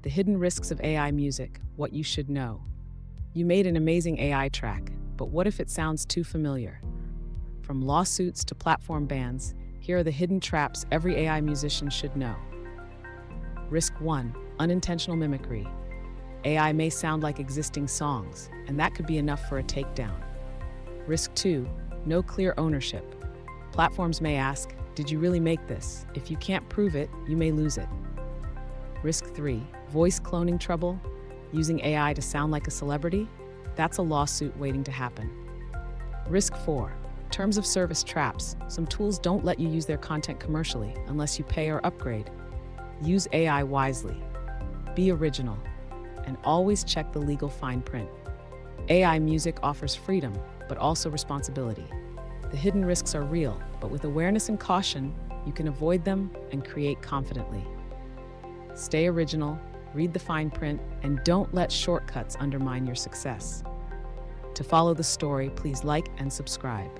The hidden risks of AI music, what you should know. You made an amazing AI track, but what if it sounds too familiar? From lawsuits to platform bans, here are the hidden traps every AI musician should know. Risk 1. Unintentional mimicry. AI may sound like existing songs, and that could be enough for a takedown. Risk 2. No clear ownership. Platforms may ask, did you really make this? If you can't prove it, you may lose it. Risk 3. Voice cloning trouble. Using AI to sound like a celebrity? That's a lawsuit waiting to happen. Risk 4. Terms of service traps. Some tools don't let you use their content commercially unless you pay or upgrade. Use AI wisely. Be original. And always check the legal fine print. AI music offers freedom, but also responsibility. The hidden risks are real, but with awareness and caution, you can avoid them and create confidently. Stay original, read the fine print, and don't let shortcuts undermine your success. To follow the story, please like and subscribe.